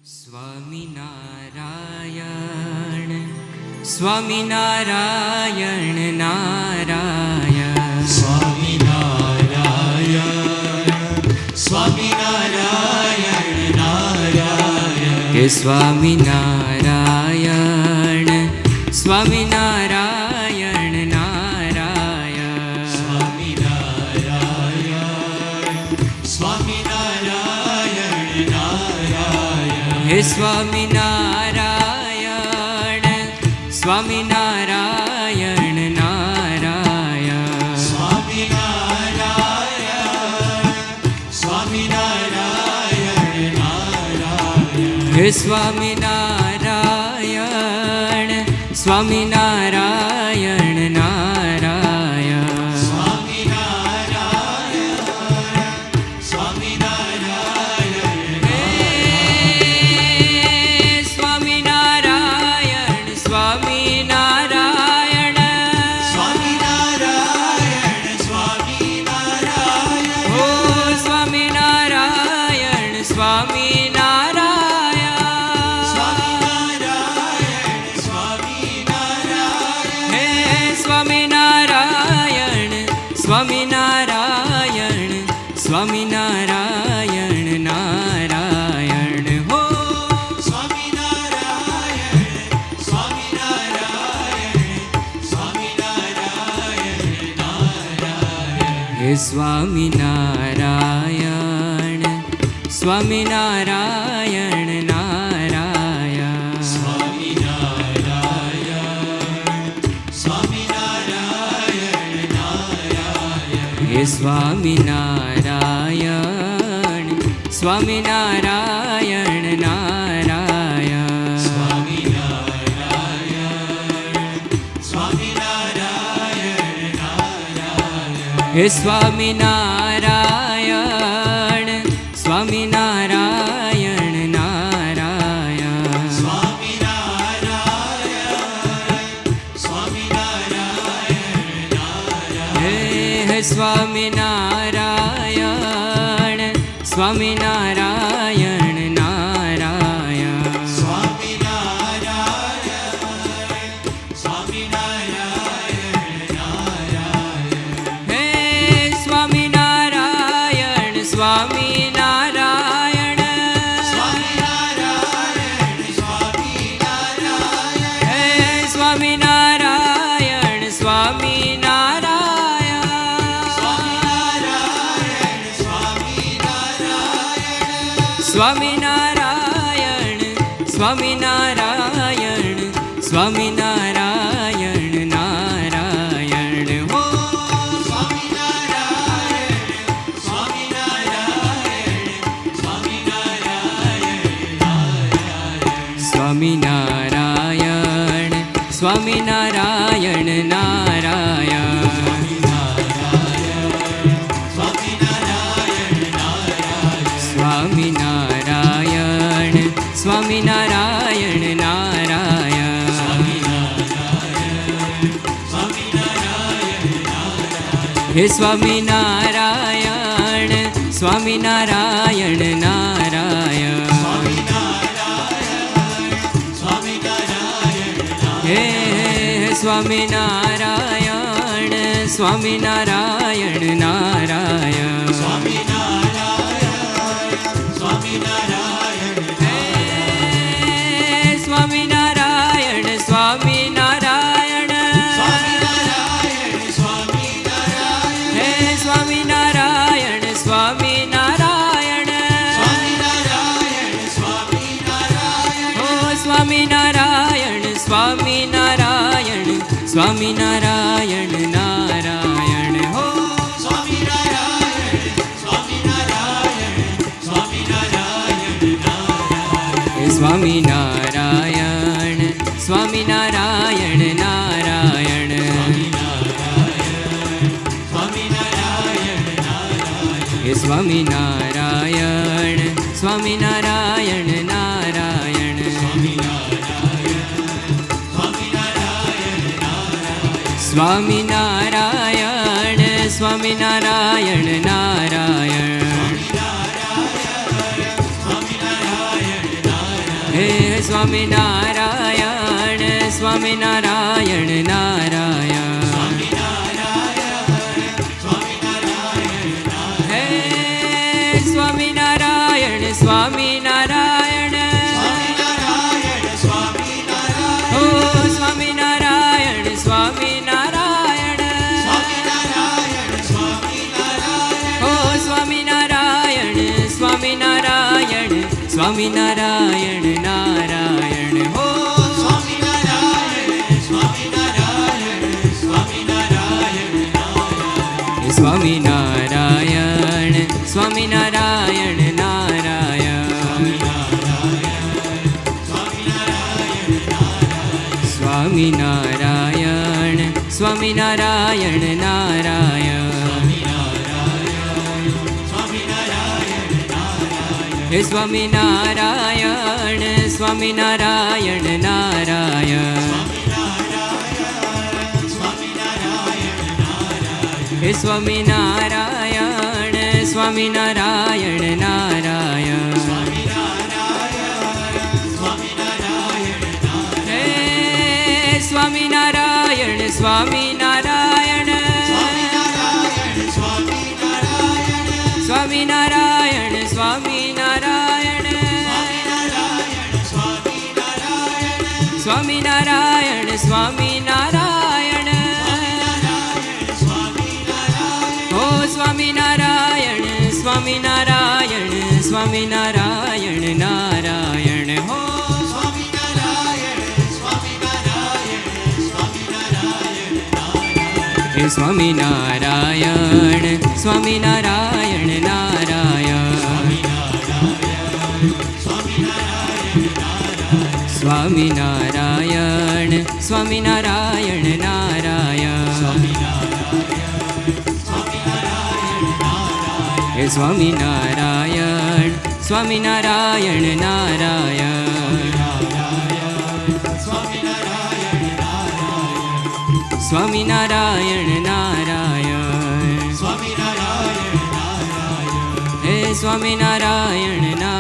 સ્વામિનારાયણ સ્વામિનારાયણ નારાયણ સ્વામિનારાયણ સ્વામિનારાયણ નારાયણ હે સ્વામિનારાયણ સ્વામિનારાયણ નારાયણ સ્વામિનારાયણ સ્વામિનારાયણ નારાયણ હે સ્વામિનારાયણ સ્વામિનારાયણ નારાયણ સ્વામિનારાયણ સ્વામિનારાયણ નારાયણ હે સ્વામિનારાયણ સ્વામિનારાયણ નારાયણ સ્વામિનારાયણ સ્વામિનારાયણ હે સ્વામિનારાયણ સ્વામિનારાયણ સ્વામિનારાયણ સ્વામિનારાયણ ઓ સ્વામિનારાયણ સ્વામિનારાયણ સ્વામિનારાયણ સ્વામિનારાયણ હે સ્વામિનારાયણ સ્વામિનારાયણ સ્વામિનારાયણ નારાયણ હો સ્વામિનારાયણ સ્વામિનારાયણ સ્વામિનારાયણ નારાયણ હે સ્વામિનારાયણ સ્વામિનારાયણ નારાયણ સ્વામિનારાયણ સ્વામિનારાયણ નારાયણ હે સ્વામિનારાયણ સ્વામિનારાયણ નારાયણ સ્વામિનારાયણ સ્વામિનારાયણ નારાયણ હે સ્વામિનારાયણ સ્વામિનારાયણ નારાયણ સ્વામિનારાયણ સ્વામિનારાયણ નારાયણ હે સ્વામિનારાયણ સ્વામિનારાયણ નારાયણ સ્વામિનારાયણ સ્વામિનારાયણ નારાયણ હે સ્વામિનારાયણ સ્વામિનારાયણ સ્વામિનારાયણ સ્વામિનારાયણ હે સ્વામિનારાયણ સ્વામિનારાયણ સ્વામિનારાયણ સ્વામિનારાયણ સ્વામિનારાયણ સ્વામિનારાયણ નારાયણ હો સ્વામિનારાયણ સ્વામિનારાયણ સ્વામિનારાયણ સ્વામિનારાયણ નારાયણ સ્વામિનારાયણ સ્વામિનારાયણ નારાયણ હે સ્વામિનારાયણ સ્વામિનારાયણ નારાયણ હે સ્વામિનારાયણ સ્વામિનારાયણ નારાયણ હે સ્વામિનારાયણ સ્વામિનારાયણ હે સ્વામિનારાયણ સ્વામિનારાયણ ઓ સ્વામિનારાયણ સ્વામિનારાયણ સ્વામિનારાયણ નારાયણ હો હે સ્વામિનારાયણ સ્વામિનારાયણ નારાયણ હે સ્વામિનારાયણ સ્વામિનારાયણ નારાયણ સ્વામિનારાયણ સ્વામિનારાયણ નારાયણ હે સ્વામિનારાયણ સ્વામિનારાયણ નારાયણ હે સ્વામિનારાયણ સ્વામિનારાયણ ઓ સ્વામિનારાયણ સ્વામિનારાયણ ઓ સ્વામિનારાયણ સ્વામિનારાયણ સ્વામિનારાયણ નારાયણ હો સ્વામિનારાયણ સ્વામિનારાયણ નારાયણ સ્વામિનારાયણ સ્વામિનારાયણ નારાયણ હે સ્વામિનારાયણ સ્વામિનારાયણ નારાયણ હે સ્વામિનારાયણ સ્વામિનારાયણ નારાયણ હે સ્વામિનારાયણ સ્વામિનારાયણ સ્વામિનારાયણ સ્વામિનારાયણ સ્વામિનારાયણ સ્વામિનારાયણ હો સ્વામિનારાયણ સ્વામિનારાયણ સ્વામિનારાયણ નારાયણ હો હે સ્વામિનારાયણ સ્વામિનારાયણ નારાયણ સ્વામિનારાયણ સ્વામિનારાયણ નારાયણ હે સ્વામિનારાયણ સ્વામિનારાયણ નારાયણ સ્વામિનારાયણ નારાયણ હે સ્વામિનારાયણ નારાયણ